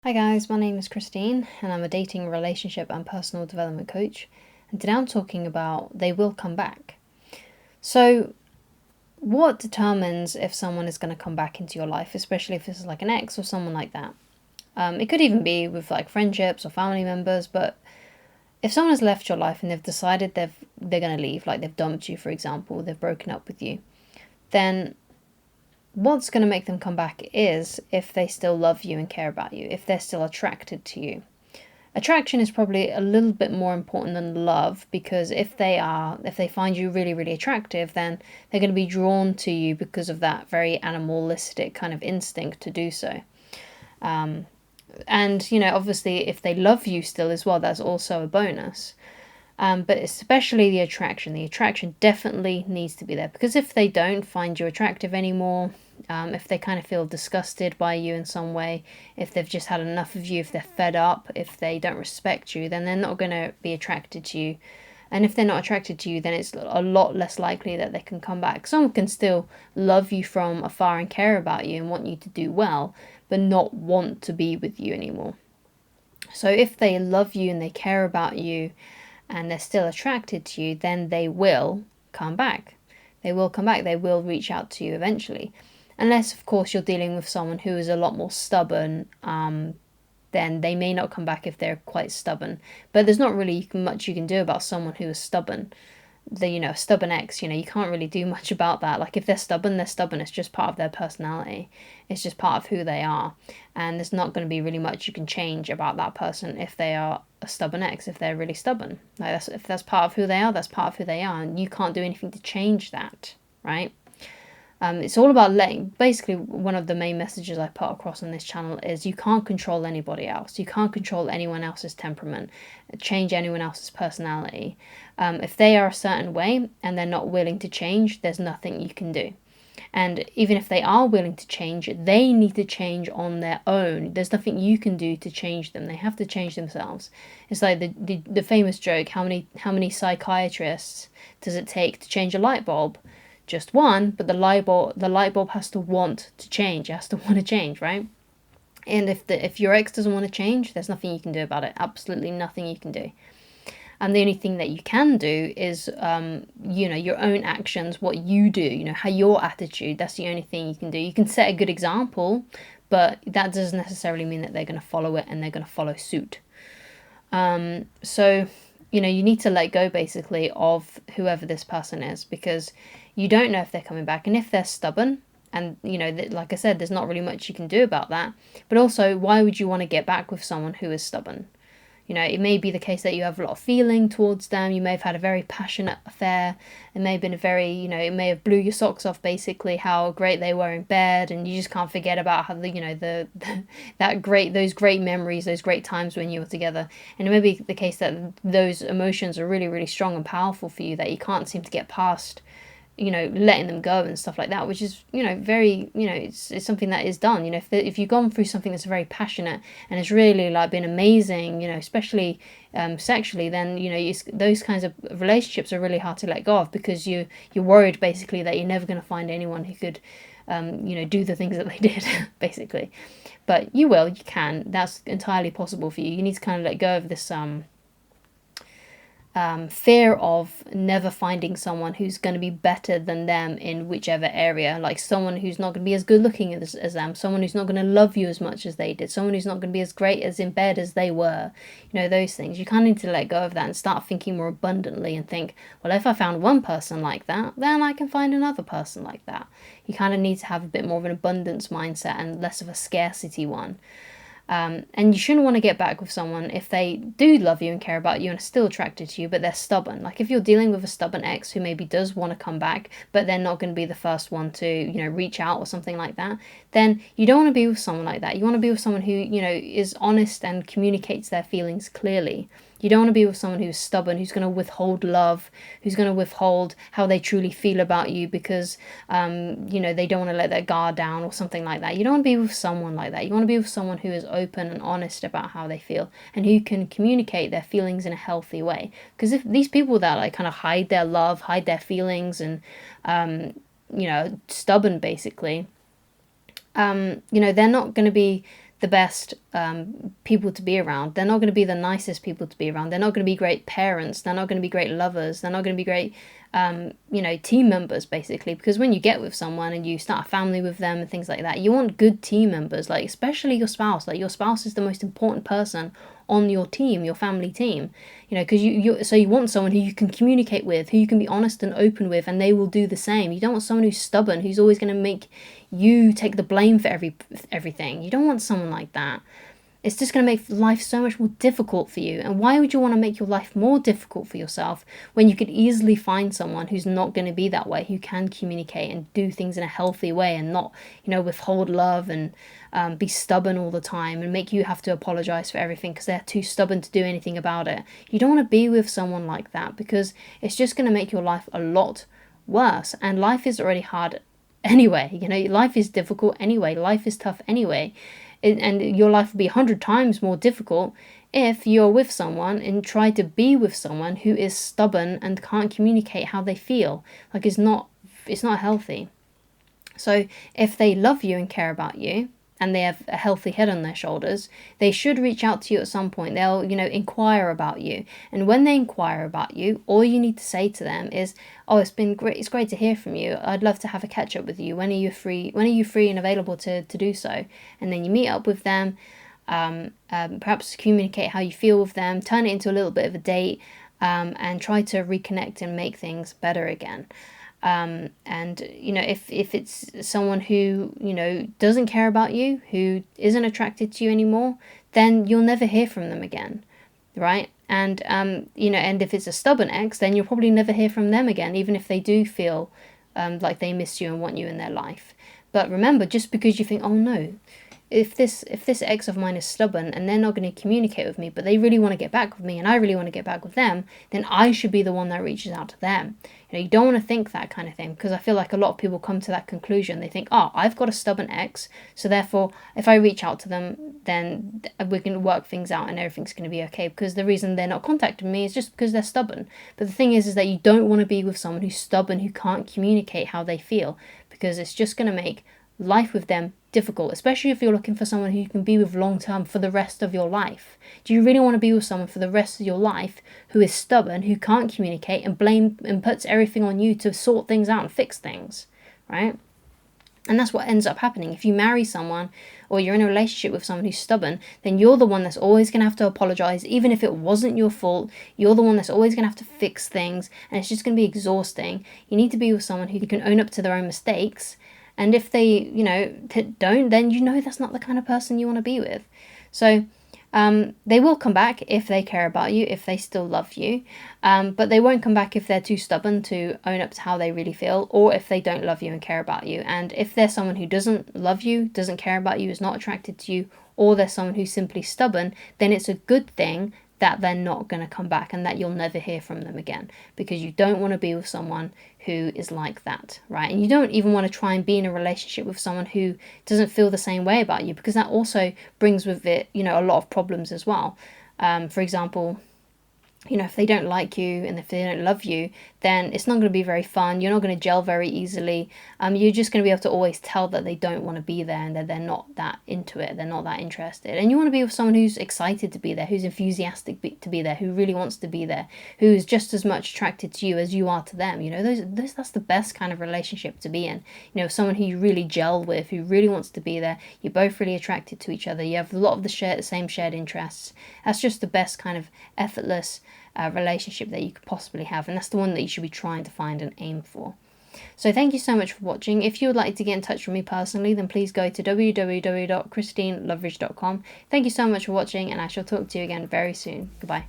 Hi guys, my name is Christine and I'm a dating, relationship and personal development coach, and today I'm talking about they will come back. So what determines if someone is going to come back into your life, especially if this is like an ex or someone like that? It could even be with like friendships or family members, but if someone has left your life and they've decided they're going to leave, like they've dumped you, for example, they've broken up with you, then what's going to make them come back is if they still love you and care about you, if they're still attracted to you. Attraction is probably a little bit more important than love, because if they find you really, really attractive, then they're going to be drawn to you because of that very animalistic kind of instinct to do so. And, obviously, if they love you still as well, that's also a bonus. But especially the attraction definitely needs to be there, because if they don't find you attractive anymore, if they kind of feel disgusted by you in some way, if they've just had enough of you, if they're fed up, if they don't respect you, then they're not going to be attracted to you. And if they're not attracted to you, then it's a lot less likely that they can come back. Someone can still love you from afar and care about you and want you to do well, but not want to be with you anymore. So if they love you and they care about you and they're still attracted to you, then they will come back. They will come back. They will reach out to you eventually. Unless, of course, you're dealing with someone who is a lot more stubborn, then they may not come back if they're quite stubborn. But there's not really much you can do about someone who is stubborn. A stubborn ex, you can't really do much about that. Like, if they're stubborn, they're stubborn. It's just part of their personality. It's just part of who they are. And there's not going to be really much you can change about that person if they are a stubborn ex, if they're really stubborn. Like, if that's part of who they are, that's part of who they are. And you can't do anything to change that, right? It's all about basically one of the main messages I put across on this channel is you can't control anybody else. You can't control anyone else's temperament, change anyone else's personality. If they are a certain way and they're not willing to change, there's nothing you can do. And even if they are willing to change, they need to change on their own. There's nothing you can do to change them. They have to change themselves. It's like the famous joke, how many psychiatrists does it take to change a light bulb? Just one, but the light bulb has to want to change. It has to want to change, right? And if your ex doesn't want to change, there's nothing you can do about it. Absolutely nothing you can do. And the only thing that you can do is, your own actions, what you do, how your attitude, that's the only thing you can do. You can set a good example, but that doesn't necessarily mean that they're going to follow it and they're going to follow suit. So, you need to let go basically of whoever this person is, because you don't know if they're coming back. And if they're stubborn, and, like I said, there's not really much you can do about that. But also, why would you want to get back with someone who is stubborn? It may be the case that you have a lot of feeling towards them. You may have had a very passionate affair. It may have been it may have blew your socks off, basically, how great they were in bed, and you just can't forget about how those great memories, those great times when you were together. And it may be the case that those emotions are really, really strong and powerful for you, that you can't seem to get past letting them go and stuff like that, which is, very, it's something that is done. If you've gone through something that's very passionate and it's really like been amazing, especially sexually, then, those kinds of relationships are really hard to let go of, because you're worried basically that you're never going to find anyone who could, do the things that they did, basically. But you can. That's entirely possible for you. You need to kind of let go of this, fear of never finding someone who's going to be better than them in whichever area, like someone who's not going to be as good looking as them, someone who's not going to love you as much as they did, someone who's not going to be as great as in bed as they were, those things. You kind of need to let go of that and start thinking more abundantly and think, well, if I found one person like that, then I can find another person like that. You kind of need to have a bit more of an abundance mindset and less of a scarcity one. And you shouldn't want to get back with someone if they do love you and care about you and are still attracted to you, but they're stubborn. Like, if you're dealing with a stubborn ex who maybe does want to come back, but they're not going to be the first one to, reach out or something like that, then you don't want to be with someone like that. You want to be with someone who, is honest and communicates their feelings clearly. You don't want to be with someone who's stubborn, who's going to withhold love, who's going to withhold how they truly feel about you because, they don't want to let their guard down or something like that. You don't want to be with someone like that. You want to be with someone who is open and honest about how they feel and who can communicate their feelings in a healthy way. Because if these people that like kind of hide their love, hide their feelings and, stubborn basically, they're not going to be the best people to be around. They're not going to be the nicest people to be around. They're not going to be great parents. They're not going to be great lovers. They're not going to be great, team members, basically. Because when you get with someone and you start a family with them and things like that, you want good team members, like especially your spouse. Like your spouse is the most important person on your team, your family team, because you want someone who you can communicate with, who you can be honest and open with, and they will do the same. You don't want someone who's stubborn, who's always going to make you take the blame for everything. You don't want someone like that. It's just going to make life so much more difficult for you. And why would you want to make your life more difficult for yourself when you could easily find someone who's not going to be that way, who can communicate and do things in a healthy way and not, withhold love and be stubborn all the time and make you have to apologize for everything because they're too stubborn to do anything about it. You don't want to be with someone like that because it's just going to make your life a lot worse. And life is already hard anyway. Life is difficult anyway. Life is tough anyway. And your life would be 100 times more difficult if you're with someone and try to be with someone who is stubborn and can't communicate how they feel. Like it's not healthy. So if they love you and care about you and they have a healthy head on their shoulders, they should reach out to you at some point. They'll, inquire about you. And when they inquire about you, all you need to say to them is, "Oh, it's been great. It's great to hear from you. I'd love to have a catch up with you. When are you free? When are you free and available to do so?" And then you meet up with them, perhaps communicate how you feel with them, turn it into a little bit of a date, and try to reconnect and make things better again. If it's someone who, doesn't care about you, who isn't attracted to you anymore, then you'll never hear from them again, right? And, and if it's a stubborn ex, then you'll probably never hear from them again, even if they do feel like they miss you and want you in their life. But remember, just because you think, oh no, if this ex of mine is stubborn and they're not going to communicate with me, but they really want to get back with me and I really want to get back with them, then I should be the one that reaches out to them. You don't want to think that kind of thing, because I feel like a lot of people come to that conclusion. They think, oh, I've got a stubborn ex, so therefore if I reach out to them, then we're going to work things out and everything's going to be okay, because the reason they're not contacting me is just because they're stubborn. But the thing is that you don't want to be with someone who's stubborn, who can't communicate how they feel, because it's just going to make life with them difficult, especially if you're looking for someone who you can be with long term for the rest of your life. Do you really want to be with someone for the rest of your life who is stubborn, who can't communicate and blame and puts everything on you to sort things out and fix things, right? And that's what ends up happening. If you marry someone or you're in a relationship with someone who's stubborn, then you're the one that's always going to have to apologize, even if it wasn't your fault. You're the one that's always going to have to fix things, and it's just going to be exhausting. You need to be with someone who can own up to their own mistakes. And if they, don't, then that's not the kind of person you want to be with. So they will come back if they care about you, if they still love you. But they won't come back if they're too stubborn to own up to how they really feel, or if they don't love you and care about you. And if they're someone who doesn't love you, doesn't care about you, is not attracted to you, or they're someone who's simply stubborn, then it's a good thing that they're not going to come back and that you'll never hear from them again, because you don't want to be with someone who is like that, right? And you don't even want to try and be in a relationship with someone who doesn't feel the same way about you, because that also brings with it, a lot of problems as well. For example, if they don't like you and if they don't love you, then it's not going to be very fun. You're not going to gel very easily. You're just going to be able to always tell that they don't want to be there and that they're not that into it. They're not that interested. And you want to be with someone who's excited to be there, who's enthusiastic to be there, who really wants to be there, who's just as much attracted to you as you are to them. That's the best kind of relationship to be in. Someone who you really gel with, who really wants to be there. You're both really attracted to each other. You have a lot of the same shared interests. That's just the best kind of effortless relationship that you could possibly have, and that's the one that you should be trying to find and aim for. So thank you so much for watching. If you would like to get in touch with me personally, then please go to www.christineloveridge.com. Thank you so much for watching, and I shall talk to you again very soon. Goodbye.